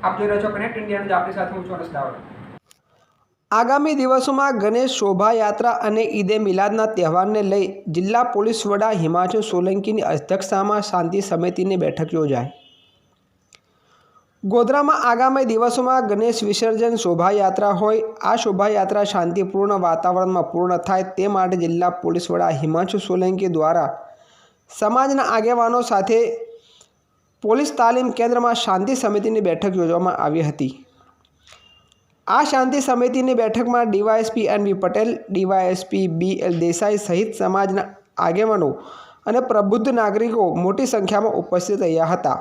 આપ જોઈ રહ્યા છો કનેક્ટ ઇન્ડિયાનું જ આપણી સાથે હું છું અનસ દાવડ। આગામી દિવસોમાં ગણેશ શોભાયાત્રા અને ઈદે મિલાદના તહેવારને લઈ જિલ્લા પોલીસ વડા હિમાંશુ સોલંકીની અધ્યક્ષતામાં શાંતિ સમિતિની બેઠક યોજાઈ। ગોધરામાં આગામી દિવસોમાં ગણેશ વિસર્જન શોભાયાત્રા હોય, આ શોભાયાત્રા શાંતિપૂર્ણ વાતાવરણમાં પૂર્ણ થાય તે માટે જિલ્લા પોલીસ વડા હિમાંશુ સોલંકી દ્વારા સમાજના આગેવાનો સાથે પોલીસ તાલીમ કેન્દ્રમાં શાંતિ સમિતિની બેઠક યોજવામાં આવી હતી। આ શાંતિ સમિતિની બેઠકમાં DYSP NV Patel, DYSP BL Desai સહિત સમાજના આગેવાનો અને પ્રબુદ્ધ નાગરિકો મોટી સંખ્યામાં ઉપસ્થિત રહ્યા હતા।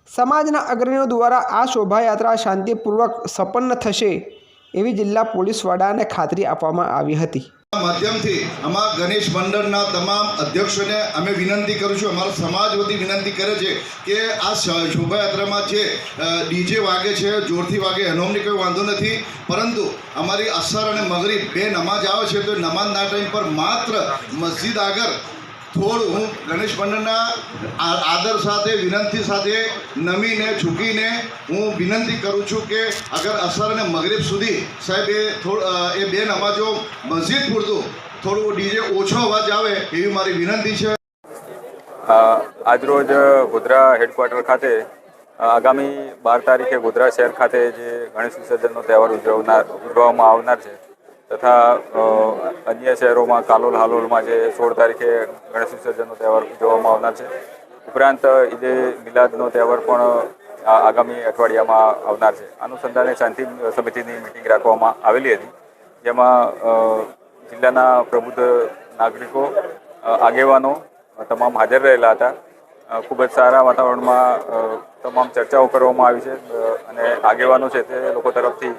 સમાજના અગ્રણીઓ દ્વારા આ શોભાયાત્રા શાંતિપૂર્વક સંપન્ન થશે એવી જિલ્લા પોલીસ વડાને ખાતરી આપવામાં આવી હતી। માધ્યમથી અમારા ગણેશ મંડળના તમામ અધ્યક્ષોને અમે વિનંતી કરું છું, અમારા સમાજ વતી વિનંતી કરે છે કે આ શોભાયાત્રામાં જે ડીજે વાગે છે, જોરથી વાગે એનો અમને કોઈ વાંધો નથી, પરંતુ અમારી અસર અને મગરીબ બે નમાજ આવે છે તો નમાજના ટાઈમ પર માત્ર મસ્જિદ આગળ થોડું હું ગણેશ મંડળના આદર સાથે વિનંતી સાથે નમીને ઝૂકીને હું વિનંતી કરું છું કે અગર અસર અને મગરીબ સુધી સાહેબ એ બે નમાજો મસ્જિદ પૂરતું થોડું ડીજે ઓછો અવાજ આવે એવી મારી વિનંતી છે। આજરોજ ગોધરા હેડક્વાર્ટર ખાતે આગામી 12 તારીખે ગોધરા શહેર ખાતે જે ગણેશ વિસર્જનનો તહેવાર ઉજવવામાં આવનાર છે તથા અન્ય શહેરોમાં કાલોલ હાલોલમાં જે 16 તારીખે ગણેશ વિસર્જનનો તહેવાર ઉજવવામાં આવનાર છે। ઉપરાંત ઈદે મિલાદનો તહેવાર પણ આગામી અઠવાડિયામાં આવનાર છે। અનુસંધાને શાંતિ સમિતિની મિટિંગ રાખવામાં આવેલી હતી, જેમાં જિલ્લાના પ્રબુદ્ધ નાગરિકો, આગેવાનો તમામ હાજર રહેલા હતા। ખૂબ જ સારા વાતાવરણમાં તમામ ચર્ચાઓ કરવામાં આવી છે અને આગેવાનો છે તે લોકો તરફથી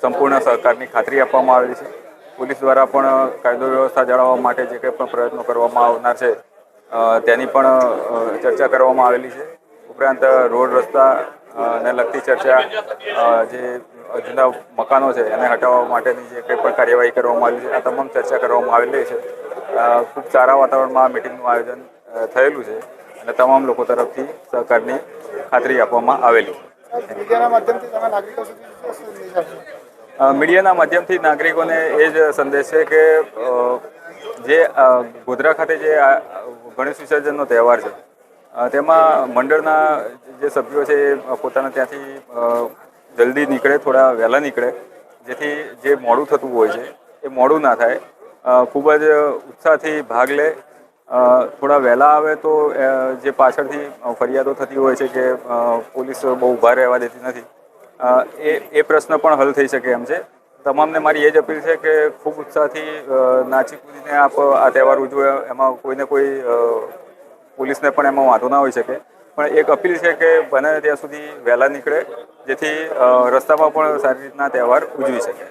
સંપૂર્ણ સહકારની ખાતરી આપવામાં આવેલી છે। પોલીસ દ્વારા પણ કાયદો વ્યવસ્થા જાળવવા માટે જે કંઈ પણ પ્રયત્નો કરવામાં આવનાર છે તેની પણ ચર્ચા કરવામાં આવેલી છે। ઉપરાંત રોડ રસ્તા ને લગતી ચર્ચા, જે જૂના મકાનો છે એને હટાવવા માટેની જે કંઈ પણ કાર્યવાહી કરવામાં આવી છે આ તમામ ચર્ચા કરવામાં આવેલી છે। ખૂબ સારા વાતાવરણમાં મીટિંગનું આયોજન થયેલું છે અને તમામ લોકો તરફથી સહકારની ખાતરી આપવામાં આવેલી છે। મીડિયાના માધ્યમથી નાગરિકોને એ જ સંદેશ છે કે જે ગોધરા ખાતે જે ગણેશ વિસર્જનનો તહેવાર છે તેમાં મંડળના જે સભ્યો છે એ પોતાના ત્યાંથી જલ્દી નીકળે, થોડા વહેલા નીકળે, જેથી જે મોડું થતું હોય છે એ મોડું ના થાય। ખૂબ જ ઉત્સાહથી ભાગ લે, થોડા વહેલા આવે તો જે પાછળથી ફરિયાદો થતી હોય છે કે પોલીસ બહુ ઊભા રહેવા દેતી નથી, એ પ્રશ્ન પણ હલ થઈ શકે એમ છે। તમામને મારી એ જ અપીલ છે કે ખૂબ ઉત્સાહથી નાચી કૂદીને આપ આ તહેવાર ઉજવો, એમાં કોઈને કોઈ પોલીસને પણ એમાં વાંધો ના હોઈ શકે, પણ એક અપીલ છે કે બને ત્યાં સુધી વહેલા નીકળે, જેથી રસ્તામાં પણ સારી રીતના તહેવાર ઉજવી શકે।